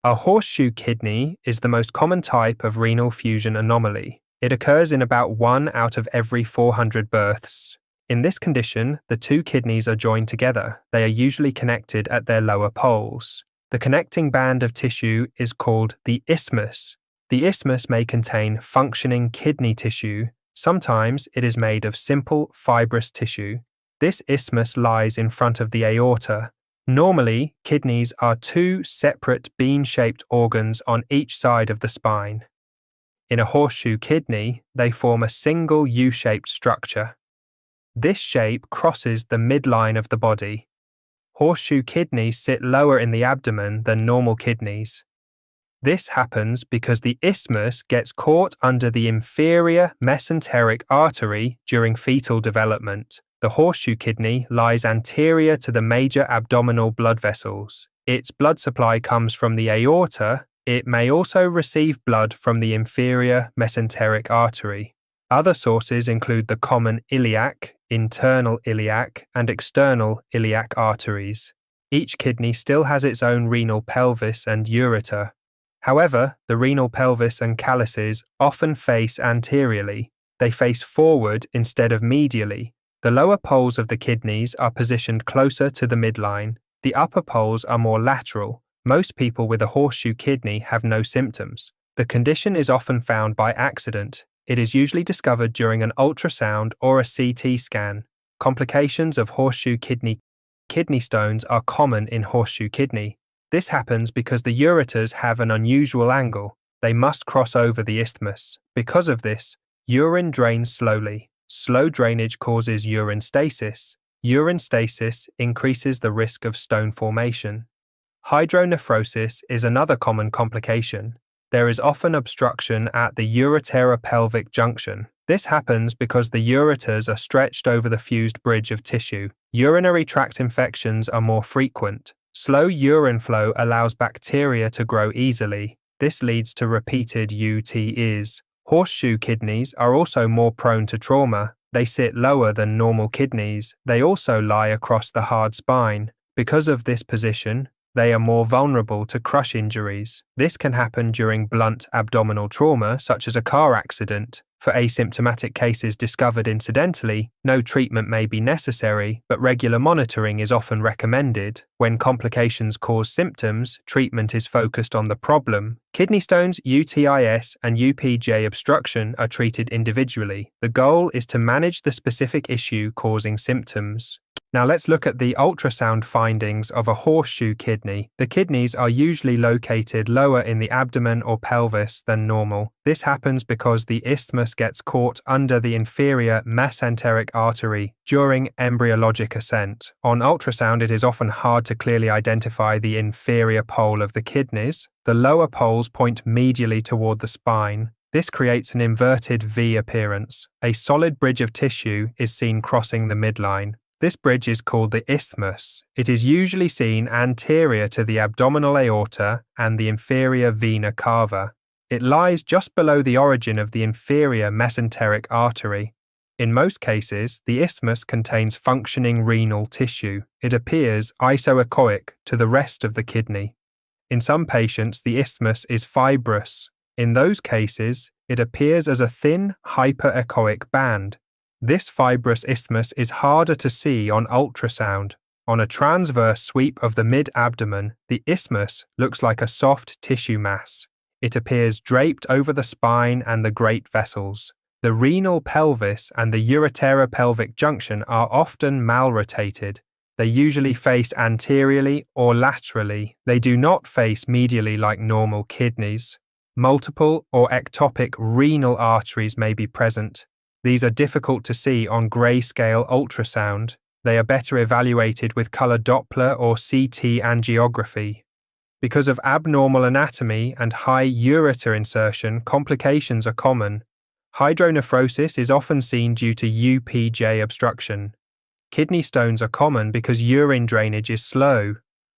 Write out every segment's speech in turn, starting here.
A horseshoe kidney is the most common type of renal fusion anomaly. It occurs in about 1 out of every 400 births. In this condition, the two kidneys are joined together. They are usually connected at their lower poles. The connecting band of tissue is called the isthmus. The isthmus may contain functioning kidney tissue. Sometimes it is made of simple fibrous tissue. This isthmus lies in front of the aorta. Normally, kidneys are two separate bean-shaped organs on each side of the spine. In a horseshoe kidney, they form a single U-shaped structure. This shape crosses the midline of the body. Horseshoe kidneys sit lower in the abdomen than normal kidneys. This happens because the isthmus gets caught under the inferior mesenteric artery during fetal development. The horseshoe kidney lies anterior to the major abdominal blood vessels. Its blood supply comes from the aorta. It may also receive blood from the inferior mesenteric artery. Other sources include the common iliac, internal iliac, and external iliac arteries. Each kidney still has its own renal pelvis and ureter. However, the renal pelvis and calyces often face anteriorly. They face forward instead of medially. The lower poles of the kidneys are positioned closer to the midline. The upper poles are more lateral. Most people with a horseshoe kidney have no symptoms. The condition is often found by accident. It is usually discovered during an ultrasound or a CT scan. Complications of horseshoe kidney stones are common in horseshoe kidney. This happens because the ureters have an unusual angle. They must cross over the isthmus. Because of this, urine drains slowly. Slow drainage causes urine stasis. Urine stasis increases the risk of stone formation. Hydronephrosis is another common complication. There is often obstruction at the uretero-pelvic junction. This happens because the ureters are stretched over the fused bridge of tissue. Urinary tract infections are more frequent. Slow urine flow allows bacteria to grow easily. This leads to repeated UTIs. Horseshoe kidneys are also more prone to trauma. They sit lower than normal kidneys. They also lie across the hard spine. Because of this position, they are more vulnerable to crush injuries. This can happen during blunt abdominal trauma, such as a car accident. For asymptomatic cases discovered incidentally, no treatment may be necessary, but regular monitoring is often recommended. When complications cause symptoms, treatment is focused on the problem. Kidney stones, UTIS, and UPJ obstruction are treated individually. The goal is to manage the specific issue causing symptoms. Now let's look at the ultrasound findings of a horseshoe kidney. The kidneys are usually located lower in the abdomen or pelvis than normal. This happens because the isthmus gets caught under the inferior mesenteric artery during embryologic ascent. On ultrasound, it is often hard to clearly identify the inferior pole of the kidneys. The lower poles point medially toward the spine. This creates an inverted V appearance. A solid bridge of tissue is seen crossing the midline. This bridge is called the isthmus. It is usually seen anterior to the abdominal aorta and the inferior vena cava. It lies just below the origin of the inferior mesenteric artery. In most cases, the isthmus contains functioning renal tissue. It appears isoechoic to the rest of the kidney. In some patients, the isthmus is fibrous. In those cases, it appears as a thin hyperechoic band. This fibrous isthmus is harder to see on ultrasound. On a transverse sweep of the mid-abdomen, the isthmus looks like a soft tissue mass. It appears draped over the spine and the great vessels. The renal pelvis and the uretero-pelvic junction are often malrotated. They usually face anteriorly or laterally. They do not face medially like normal kidneys. Multiple or ectopic renal arteries may be present. These are difficult to see on grayscale ultrasound. They are better evaluated with color Doppler or CT angiography. Because of abnormal anatomy and high ureter insertion, complications are common. Hydronephrosis is often seen due to UPJ obstruction. Kidney stones are common because urine drainage is slow.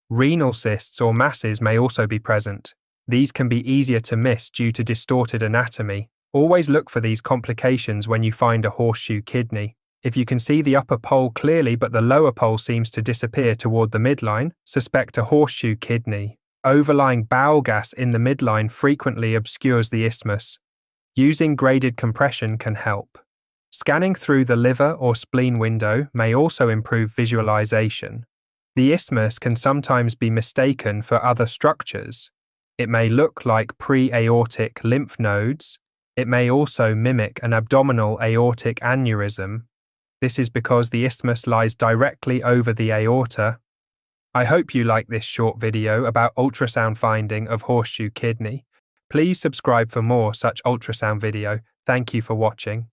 Renal cysts or masses may also be present. These can be easier to miss due to distorted anatomy. Always look for these complications when you find a horseshoe kidney. If you can see the upper pole clearly but the lower pole seems to disappear toward the midline, suspect a horseshoe kidney. Overlying bowel gas in the midline frequently obscures the isthmus. Using graded compression can help. Scanning through the liver or spleen window may also improve visualization. The isthmus can sometimes be mistaken for other structures. It may look like pre-aortic lymph nodes. It may also mimic an abdominal aortic aneurysm. This is because the isthmus lies directly over the aorta. I hope you like this short video about ultrasound finding of horseshoe kidney. Please subscribe for more such ultrasound video. Thank you for watching.